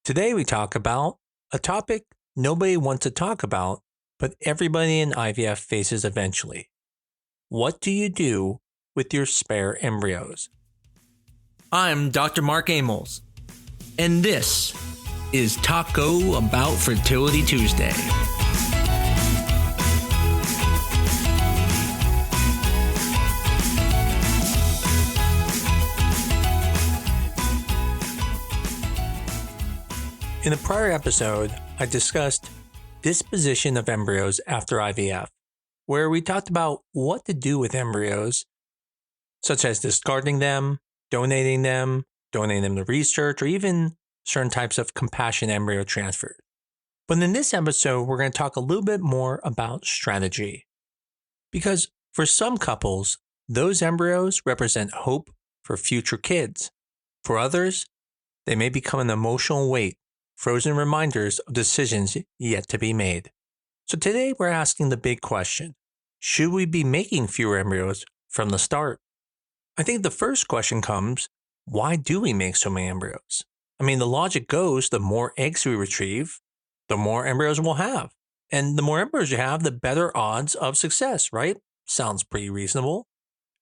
Today we talk about a topic nobody wants to talk about, but everybody in IVF faces eventually. What do you do with your spare embryos? I'm Dr. Mark Amols, and this is Taco Bout Fertility Tuesday. In a prior episode, I discussed disposition of embryos after IVF, where we talked about what to do with embryos, such as discarding them, donating them to research, or even certain types of compassionate embryo transfer. But in this episode, we're going to talk a little bit more about strategy. Because for some couples, those embryos represent hope for future kids. For others, they may become an emotional weight, frozen reminders of decisions yet to be made. So today we're asking the big question: should we be making fewer embryos from the start? I think the first question comes, why do we make so many embryos? I mean, the logic goes, the more eggs we retrieve, the more embryos we'll have. And the more embryos you have, the better odds of success, right? Sounds pretty reasonable.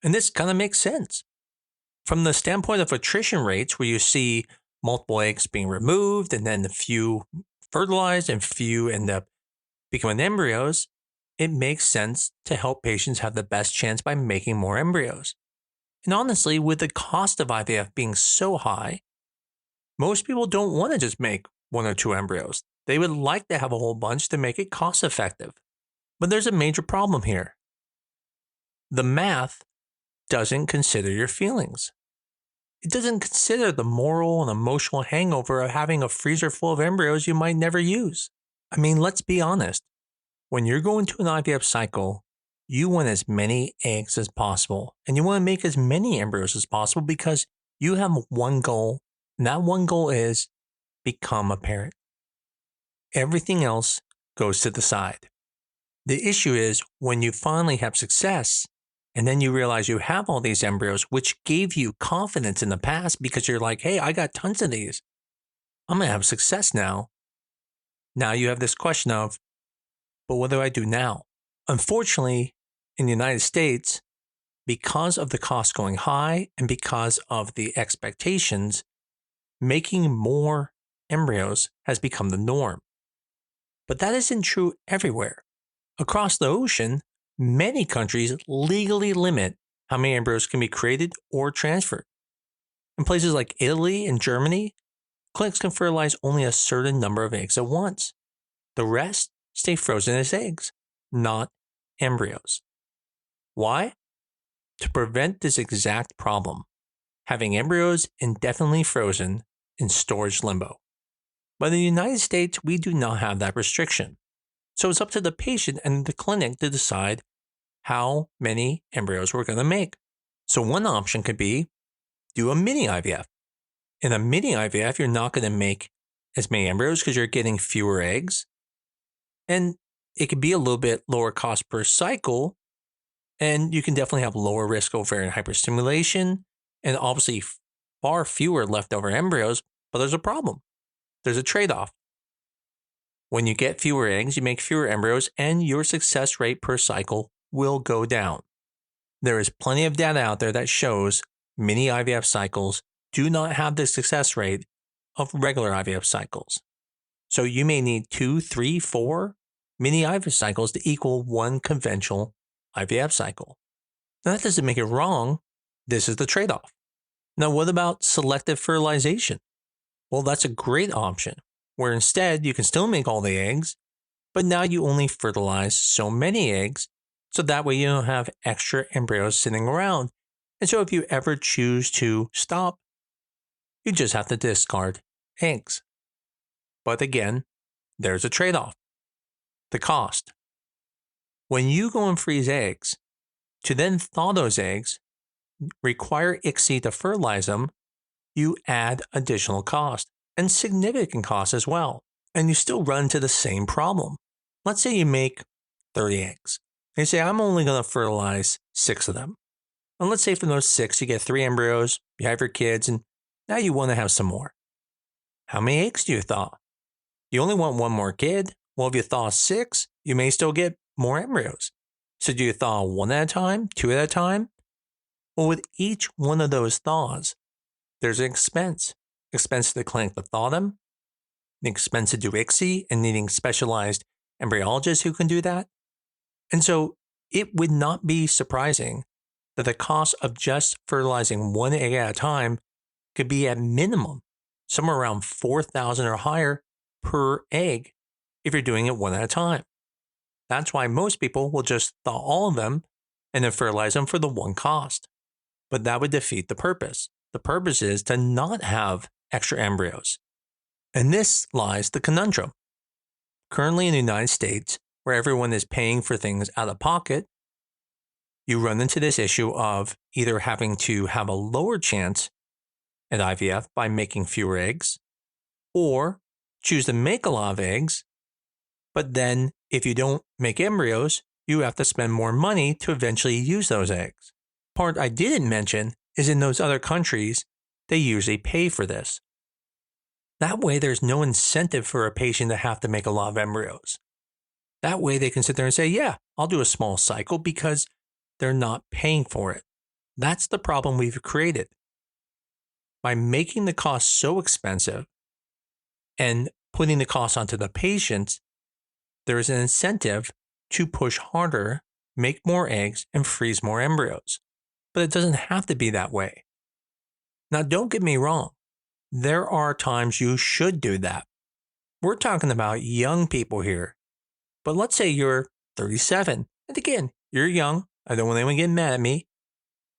And this kind of makes sense. From the standpoint of attrition rates, where you see multiple eggs being removed and then a few fertilized and few end up becoming embryos, it makes sense to help patients have the best chance by making more embryos. And honestly, with the cost of IVF being so high, most people don't want to just make one or two embryos. They would like to have a whole bunch to make it cost effective. But there's a major problem here. The math doesn't consider your feelings. It doesn't consider the moral and emotional hangover of having a freezer full of embryos you might never use. I mean, let's be honest. When you're going to an IVF cycle, you want as many eggs as possible, and you want to make as many embryos as possible because you have one goal, and that one goal is become a parent. Everything else goes to the side. The issue is when you finally have success, and then you realize you have all these embryos, which gave you confidence in the past because you're like, hey, I got tons of these. I'm going to have success now. Now you have this question of, but what do I do now? Unfortunately, in the United States, because of the cost going high and because of the expectations, making more embryos has become the norm. But that isn't true everywhere. Across the ocean, many countries legally limit how many embryos can be created or transferred. In places like Italy and Germany, clinics can fertilize only a certain number of eggs at once. The rest stay frozen as eggs, not embryos. Why? To prevent this exact problem, having embryos indefinitely frozen in storage limbo. But in the United States, we do not have that restriction. So it's up to the patient and the clinic to decide how many embryos we're going to make. So one option could be do a mini-IVF. In a mini-IVF, you're not going to make as many embryos because you're getting fewer eggs. And it could be a little bit lower cost per cycle. And you can definitely have lower risk ovarian hyperstimulation and obviously far fewer leftover embryos. But there's a problem. There's a trade-off. When you get fewer eggs, you make fewer embryos, and your success rate per cycle will go down. There is plenty of data out there that shows mini IVF cycles do not have the success rate of regular IVF cycles. So you may need 2, 3, 4 mini IVF cycles to equal one conventional IVF cycle. Now that doesn't make it wrong. This is the trade-off. Now what about selective fertilization? Well, that's a great option, where instead you can still make all the eggs, but now you only fertilize so many eggs, so that way you don't have extra embryos sitting around. And so if you ever choose to stop, you just have to discard eggs. But again, there's a trade-off. The cost. When you go and freeze eggs, to then thaw those eggs, require ICSI to fertilize them, you add additional cost and significant cost as well. And you still run into the same problem. Let's say you make 30 eggs. And you say, I'm only going to fertilize 6 of them. And let's say from those 6, you get 3 embryos, you have your kids, and now you want to have some more. How many eggs do you thaw? You only want one more kid? Well, if you thaw 6, you may still get more embryos. So do you thaw 1 at a time, 2 at a time? Well, with each one of those thaws, there's an expense. Expense to the clinic to thaw them, the expense to do ICSI and needing specialized embryologists who can do that. And so it would not be surprising that the cost of just fertilizing 1 egg at a time could be at minimum somewhere around $4,000 or higher per egg if you're doing it 1 at a time. That's why most people will just thaw all of them and then fertilize them for the one cost. But that would defeat the purpose. The purpose is to not have extra embryos. And this lies the conundrum. Currently in the United States, where everyone is paying for things out of pocket, you run into this issue of either having to have a lower chance at IVF by making fewer eggs, or choose to make a lot of eggs, but then if you don't make embryos, you have to spend more money to eventually use those eggs. Part I didn't mention is in those other countries, they usually pay for this. That way, there's no incentive for a patient to have to make a lot of embryos. That way, they can sit there and say, yeah, I'll do a small cycle because they're not paying for it. That's the problem we've created. By making the cost so expensive and putting the cost onto the patients, there is an incentive to push harder, make more eggs, and freeze more embryos. But it doesn't have to be that way. Now, don't get me wrong. There are times you should do that. We're talking about young people here. But let's say you're 37. And again, you're young. I don't want anyone getting mad at me.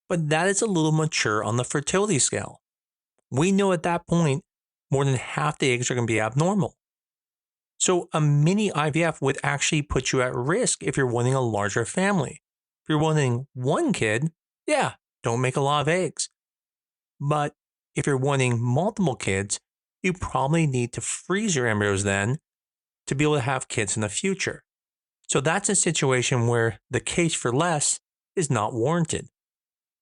But that is a little mature on the fertility scale. We know at that point, more than half the eggs are going to be abnormal. So a mini-IVF would actually put you at risk if you're wanting a larger family. If you're wanting one kid, yeah, don't make a lot of eggs. But if you're wanting multiple kids, you probably need to freeze your embryos then to be able to have kids in the future. So that's a situation where the case for less is not warranted.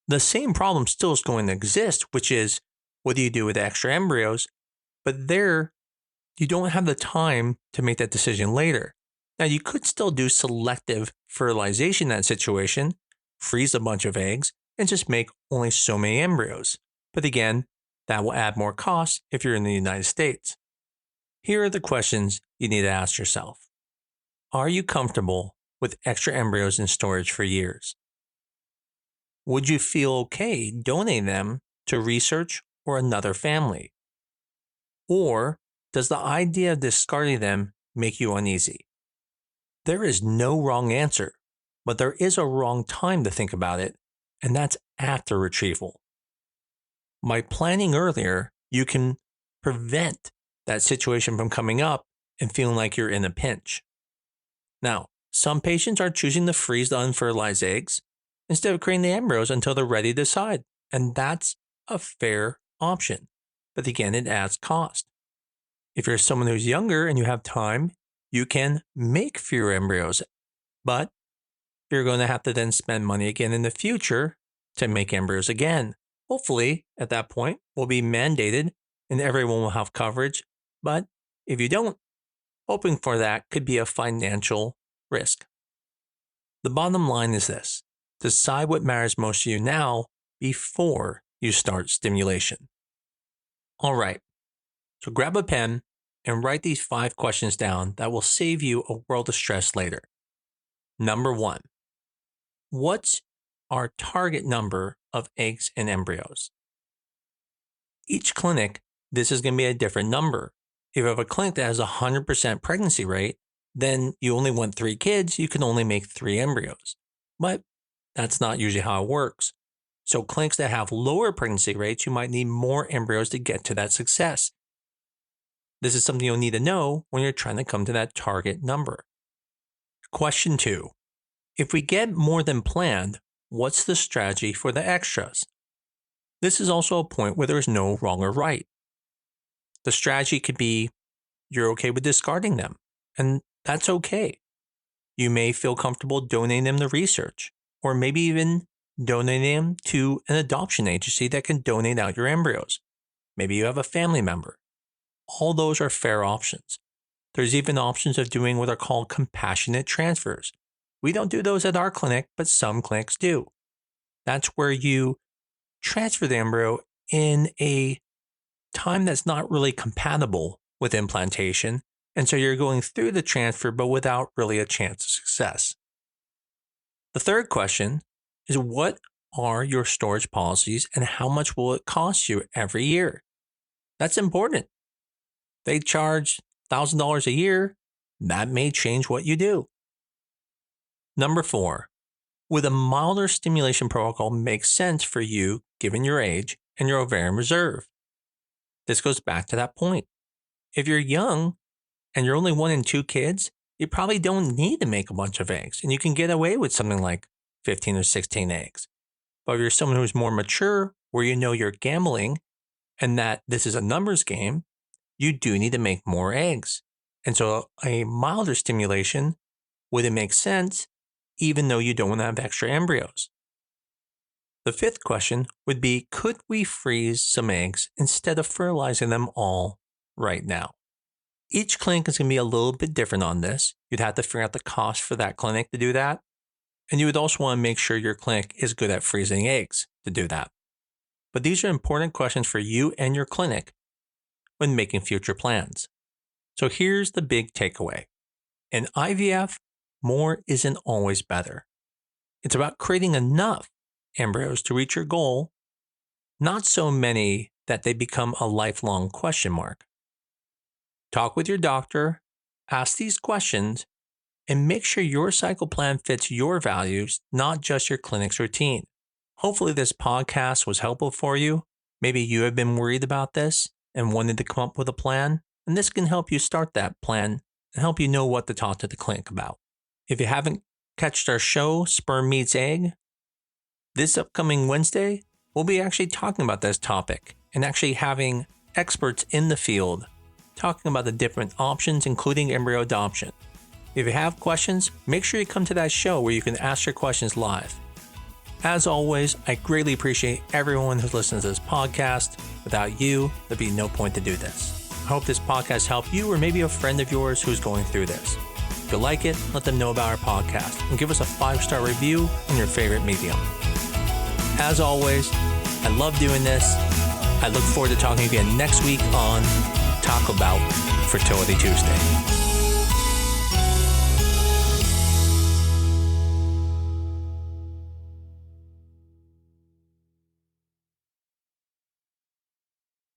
The same problem still is going to exist, which is what do you do with extra embryos? But there, you don't have the time to make that decision later. Now, you could still do selective fertilization in that situation, freeze a bunch of eggs, and just make only so many embryos. But again, that will add more costs if you're in the United States. Here are the questions you need to ask yourself. Are you comfortable with extra embryos in storage for years? Would you feel okay donating them to research or another family? Or does the idea of discarding them make you uneasy? There is no wrong answer, but there is a wrong time to think about it, and that's after retrieval. By planning earlier, you can prevent that situation from coming up and feeling like you're in a pinch. Now, some patients are choosing to freeze the unfertilized eggs instead of creating the embryos until they're ready to decide, and that's a fair option. But again, it adds cost. If you're someone who's younger and you have time, you can make fewer embryos, but you're going to have to then spend money again in the future to make embryos again. Hopefully, at that point, will be mandated and everyone will have coverage. But if you don't, hoping for that could be a financial risk. The bottom line is this: decide what matters most to you now before you start stimulation. All right, so grab a pen and write these 5 questions down that will save you a world of stress later. Number 1, what's our target number of eggs and embryos? Each clinic, this is going to be a different number. If you have a clinic that has a 100% pregnancy rate, then you only want 3 kids, you can only make 3 embryos. But that's not usually how it works. So clinics that have lower pregnancy rates, you might need more embryos to get to that success. This is something you'll need to know when you're trying to come to that target number. Question 2. If we get more than planned, what's the strategy for the extras? This is also a point where there is no wrong or right. The strategy could be you're okay with discarding them, and that's okay. You may feel comfortable donating them to research, or maybe even donating them to an adoption agency that can donate out your embryos. Maybe you have a family member. all those are fair options. There's even options of doing what are called compassionate transfers. We don't do those at our clinic, but some clinics do. That's where you transfer the embryo in a time that's not really compatible with implantation, and so you're going through the transfer but without really a chance of success. The third question is, what are your storage policies and how much will it cost you every year? That's important. They charge $1,000 a year. That may change what you do. Number 4, would a milder stimulation protocol make sense for you given your age and your ovarian reserve? This goes back to that point. If you're young and you're only 1 in 2 kids, you probably don't need to make a bunch of eggs, and you can get away with something like 15 or 16 eggs. But if you're someone who's more mature, where you know you're gambling and that this is a numbers game, you do need to make more eggs. And so a milder stimulation, would it make sense even though you don't want to have extra embryos? The 5th question would be, could we freeze some eggs instead of fertilizing them all right now? Each clinic is going to be a little bit different on this. You'd have to figure out the cost for that clinic to do that. And you would also want to make sure your clinic is good at freezing eggs to do that. But these are important questions for you and your clinic when making future plans. So here's the big takeaway. In IVF, more isn't always better. It's about creating enough embryos to reach your goal, not so many that they become a lifelong question mark. Talk with your doctor, ask these questions, and make sure your cycle plan fits your values, not just your clinic's routine. Hopefully this podcast was helpful for you. Maybe you have been worried about this and wanted to come up with a plan, and this can help you start that plan and help you know what to talk to the clinic about. If you haven't catched our show, Sperm Meets Egg, this upcoming Wednesday, we'll be actually talking about this topic and actually having experts in the field talking about the different options, including embryo adoption. If you have questions, make sure you come to that show where you can ask your questions live. As always, I greatly appreciate everyone who's listened to this podcast. Without you, there'd be no point to do this. I hope this podcast helped you or maybe a friend of yours who's going through this. If you like it, let them know about our podcast and give us a 5-star review on your favorite medium. As always, I love doing this. I look forward to talking again next week on Taco Bout Fertility Tuesday.